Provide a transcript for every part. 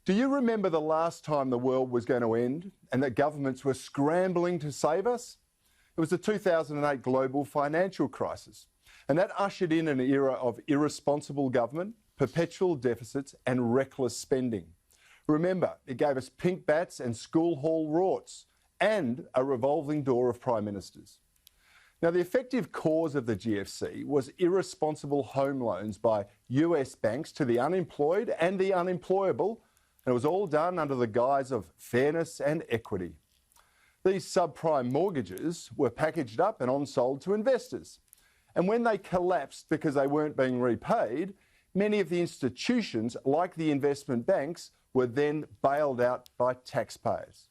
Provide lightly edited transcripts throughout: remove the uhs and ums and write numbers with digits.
Do you remember the last time the world was going to end and that governments were scrambling to save us? It was the 2008 global financial crisis, and that ushered in an era of irresponsible government, perpetual deficits and reckless spending. Remember, it gave us pink bats and school hall rorts and a revolving door of prime ministers. Now, the effective cause of the GFC was irresponsible home loans by US banks to the unemployed and the unemployable, and it was all done under the guise of fairness and equity. These subprime mortgages were packaged up and on-sold to investors. And when they collapsed because they weren't being repaid, many of the institutions, like the investment banks, were then bailed out by taxpayers.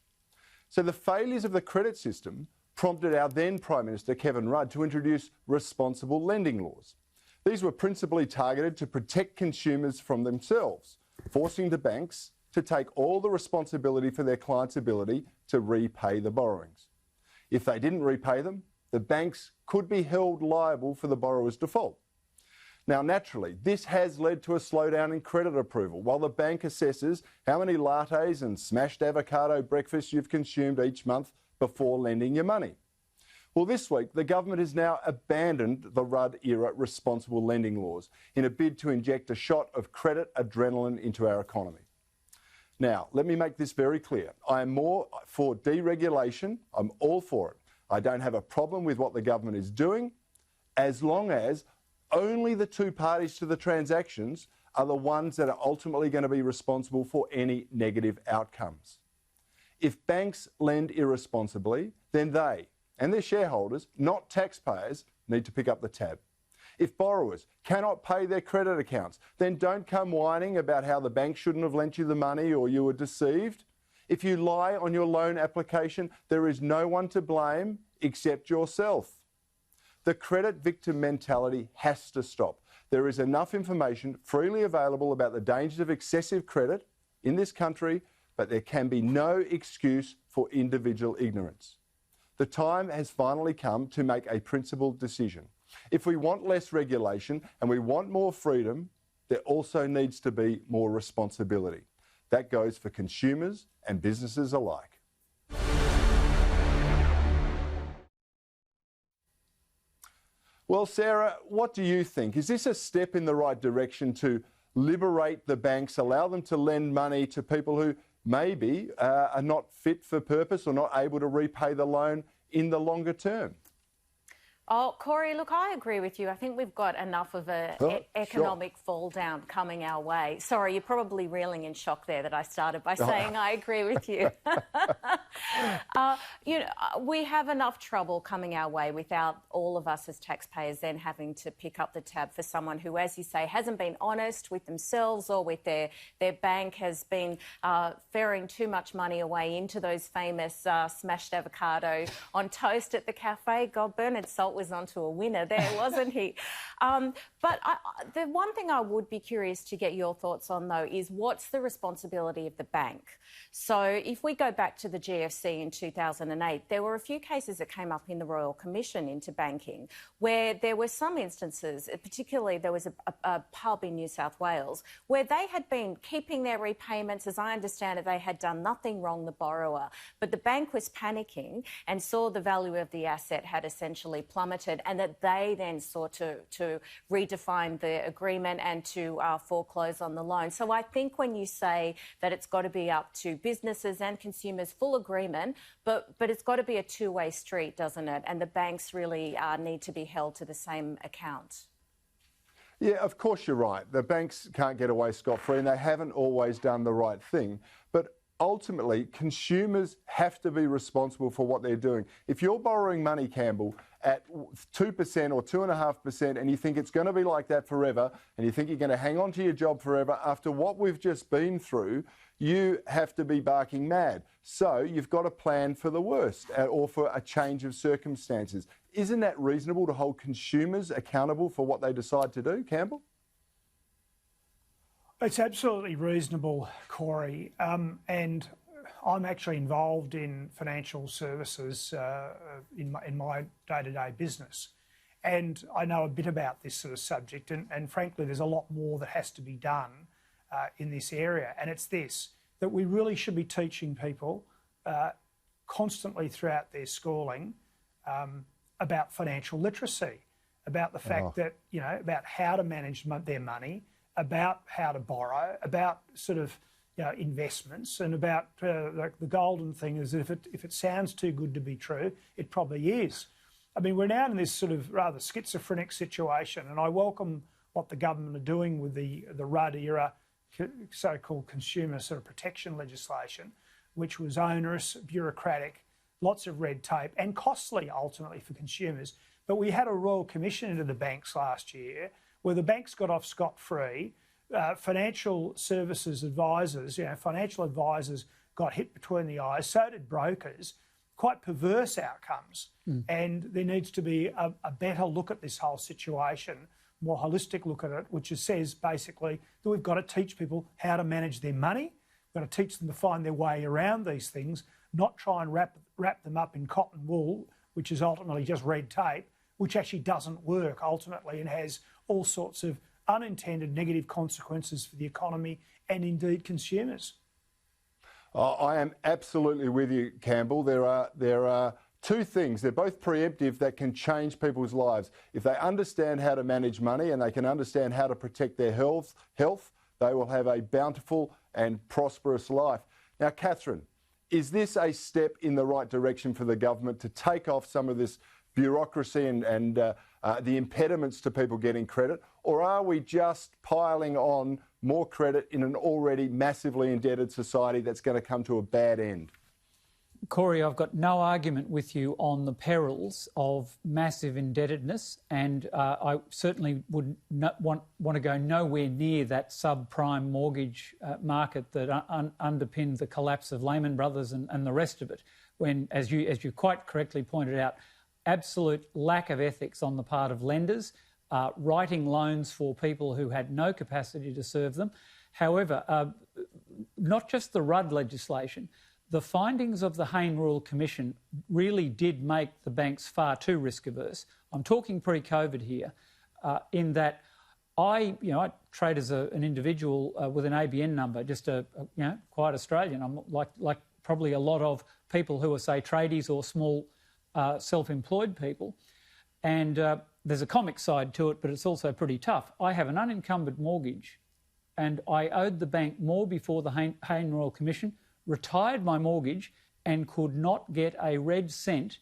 So the failures of the credit system prompted our then Prime Minister Kevid Rudd to introduce responsible lending laws. These were principally targeted to protect consumers from themselves, forcing the banks to take all the responsibility for their clients' ability to repay the borrowings. If they didn't repay them, the banks could be held liable for the borrower's default. Now, naturally, this has led to a slowdown in credit approval while the bank assesses how many lattes and smashed avocado breakfasts you've consumed each month before lending your money. Well, this week, the government has now abandoned the Rudd-era responsible lending laws in a bid to inject a shot of credit adrenaline into our economy. Now, let me make this very clear. I am more for deregulation. I'm all for it. I don't have a problem with what the government is doing, as long as only the two parties to the transactions are the ones that are ultimately going to be responsible for any negative outcomes. If banks lend irresponsibly, then they and their shareholders, not taxpayers, need to pick up the tab. If borrowers cannot pay their credit accounts, then don't come whining about how the bank shouldn't have lent you the money or you were deceived. If you lie on your loan application, there is no one to blame except yourself. The credit victim mentality has to stop. There is enough information freely available about the dangers of excessive credit in this country, but there can be no excuse for individual ignorance. The time has finally come to make a principled decision. If we want less regulation and we want more freedom, there also needs to be more responsibility. That goes for consumers and businesses alike. Well, Sarah, what do you think? Is this a step in the right direction to liberate the banks, allow them to lend money to people who maybe are not fit for purpose or not able to repay the loan in the longer term? Oh, Cory, look, I agree with you. I think we've got enough of an economic fall down coming our way. Sorry, you're probably reeling in shock there that I started by saying I agree with you. We have enough trouble coming our way without all of us as taxpayers then having to pick up the tab for someone who, as you say, hasn't been honest with themselves or with their bank, has been ferrying too much money away into those famous smashed avocado on toast at the cafe. God, Bernard Salt was onto a winner there, wasn't he? But the one thing I would be curious to get your thoughts on, though, is what's the responsibility of the bank? So if we go back to the GFC in 2008, there were a few cases that came up in the Royal Commission into banking where there were some instances, particularly there was a pub in New South Wales, where they had been keeping their repayments. As I understand it, they had done nothing wrong, the borrower, but the bank was panicking and saw the value of the asset had essentially plummeted, and that they then sought to redefine the agreement and to foreclose on the loan. So I think when you say that it's got to be up to businesses and consumers, full agreement, but it's got to be a two-way street, doesn't it? And the banks really need to be held to the same account. Yeah, of course you're right. The banks can't get away scot-free and they haven't always done the right thing. But ultimately, consumers have to be responsible for what they're doing. If you're borrowing money, Campbell, at 2% or 2.5% and you think it's going to be like that forever and you think you're going to hang on to your job forever, after what we've just been through, you have to be barking mad. So you've got to plan for the worst or for a change of circumstances. Isn't that reasonable to hold consumers accountable for what they decide to do, Campbell? It's absolutely reasonable, Cory, and I'm actually involved in financial services in my day-to-day business, and I know a bit about this sort of subject, and frankly there's a lot more that has to be done in this area, and it's this. that we really should be teaching people constantly throughout their schooling about financial literacy, about the fact that, you know, about how to manage their money, about how to borrow, about sort of, you know, investments, and about like the golden thing is that if it sounds too good to be true, it probably is. I mean, we're now in this sort of rather schizophrenic situation, and I welcome what the government are doing with the Rudd era so-called consumer sort of protection legislation, which was onerous, bureaucratic, lots of red tape and costly ultimately for consumers. But we had a Royal Commission into the banks last year where the banks got off scot-free. Financial services advisors, you know, financial advisors got hit between the eyes, so did brokers. Quite perverse outcomes. And there needs to be a better look at this whole situation, more holistic look at it, which says basically that we've got to teach people how to manage their money. We've got to teach them to find their way around these things, not try and wrap them up in cotton wool, which is ultimately just red tape, which actually doesn't work ultimately and has all sorts of unintended negative consequences for the economy and indeed consumers. I am absolutely with you, Campbell. There are two things. They're both preemptive that can change people's lives. If they understand how to manage money and they can understand how to protect their health, they will have a bountiful and prosperous life. Now, Catherine, is this a step in the right direction for the government to take off some of this bureaucracy and the impediments to people getting credit, or are we just piling on more credit in an already massively indebted society that's going to come to a bad end? Cory, I've got no argument with you on the perils of massive indebtedness, and I certainly would not want to go nowhere near that subprime mortgage market that underpinned the collapse of Lehman Brothers and the rest of it, when, as you quite correctly pointed out, absolute lack of ethics on the part of lenders, writing loans for people who had no capacity to serve them. However, not just the Rudd legislation, the findings of the Hayne Royal Commission really did make the banks far too risk averse. I'm talking pre-COVID here, in that I trade as an individual with an ABN number, just quite Australian. I'm like probably a lot of people who are, say, tradies or small self-employed people. And there's a comic side to it, but it's also pretty tough. I have an unencumbered mortgage and I owed the bank more before the Hayne Royal Commission, retired my mortgage and could not get a red cent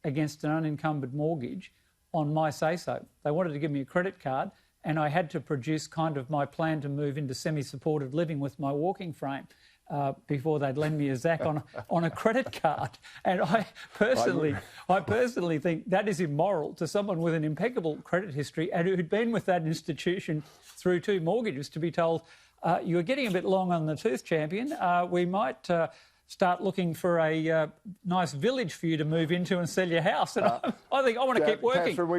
against an unencumbered mortgage on my say-so. They wanted to give me a credit card and I had to produce kind of my plan to move into semi-supported living with my walking frame before they'd lend me a Zac on a credit card. And I personally think that is immoral to someone with an impeccable credit history and who'd been with that institution through 2 mortgages to be told, you're getting a bit long on the tooth, champion. We might start looking for a nice village for you to move into and sell your house. And I think I want to keep working. Catherine,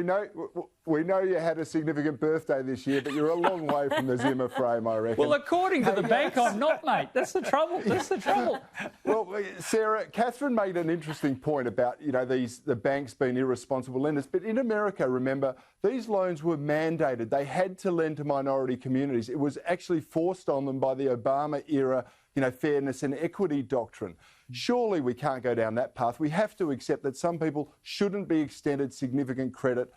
we know you had a significant birthday this year, but you're a long way from the Zimmer frame, I reckon. Well, according to the bank, I'm not, mate. That's the trouble. That's the trouble. Well, Sarah, Catherine made an interesting point about, the banks being irresponsible lenders. But in America, remember, these loans were mandated. They had to lend to minority communities. It was actually forced on them by the Obama era fairness and equity doctrine. Surely we can't go down that path. We have to accept that some people shouldn't be extended significant credit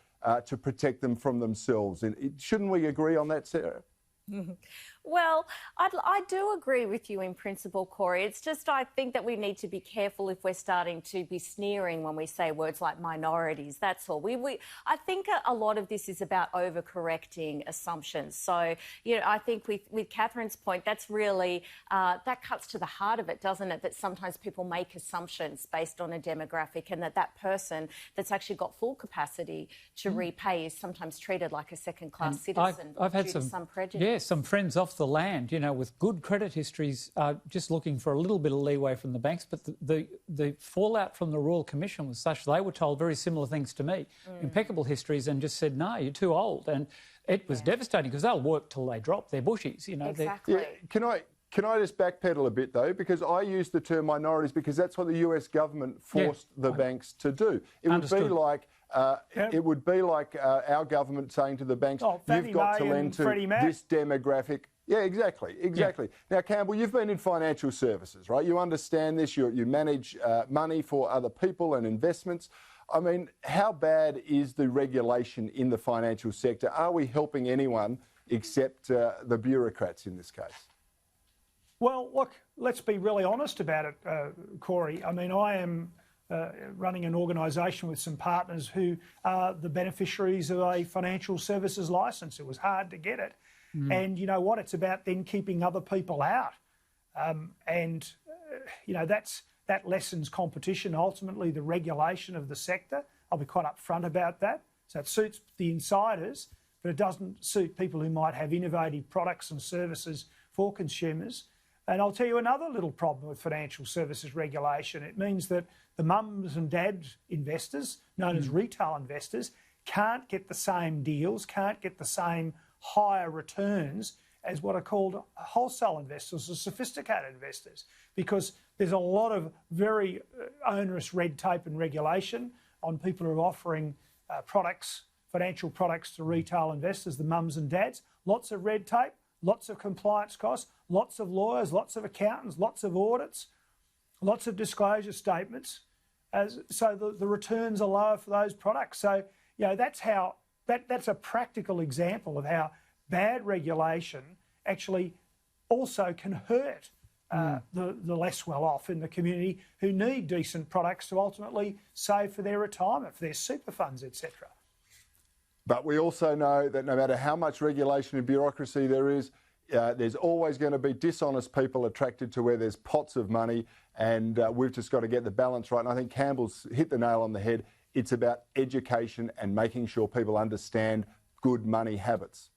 to protect them from themselves. And shouldn't we agree on that, Sarah? Well, I do agree with you in principle, Cory. It's just I think that we need to be careful if we're starting to be sneering when we say words like minorities. That's all. I think a lot of this is about overcorrecting assumptions. So, I think with Catherine's point, that's really, that cuts to the heart of it, doesn't it? That sometimes people make assumptions based on a demographic and that person that's actually got full capacity to repay is sometimes treated like a second-class citizen I've had some prejudice. Yeah, some friends off the land, with good credit histories, just looking for a little bit of leeway from the banks. But the fallout from the Royal Commission was such they were told very similar things to me, impeccable histories, and just said, no, you're too old. And it was devastating because they'll work till they drop their bushies, Exactly. Yeah, can I just backpedal a bit, though? Because I use the term minorities because that's what the US government forced the banks to do. It would be like our government saying to the banks, you've got to lend to this demographic. Yeah, exactly. Yeah. Now, Campbell, you've been in financial services, right? You understand this. You manage money for other people and investments. I mean, how bad is the regulation in the financial sector? Are we helping anyone except the bureaucrats in this case? Well, look, let's be really honest about it, Cory. I mean, I am running an organisation with some partners who are the beneficiaries of a financial services licence. It was hard to get it. And you know what? It's about then keeping other people out. You know, that lessens competition, ultimately the regulation of the sector. I'll be quite upfront about that. So it suits the insiders, but it doesn't suit people who might have innovative products and services for consumers. And I'll tell you another little problem with financial services regulation. It means that the mums and dads investors, known as retail investors, can't get the same deals, can't get the same higher returns as what are called wholesale investors or sophisticated investors, because there's a lot of very onerous red tape and regulation on people who are offering products, financial products to retail investors, the mums and dads. Lots of red tape, lots of compliance costs, lots of lawyers, lots of accountants, lots of audits, lots of disclosure statements. So the returns are lower for those products. So, you know, that's a practical example of how bad regulation actually also can hurt the less well-off in the community who need decent products to ultimately save for their retirement, for their super funds, etc. But we also know that no matter how much regulation and bureaucracy there is, there's always going to be dishonest people attracted to where there's pots of money, and we've just got to get the balance right. And I think Campbell's hit the nail on the head. It's about education and making sure people understand good money habits.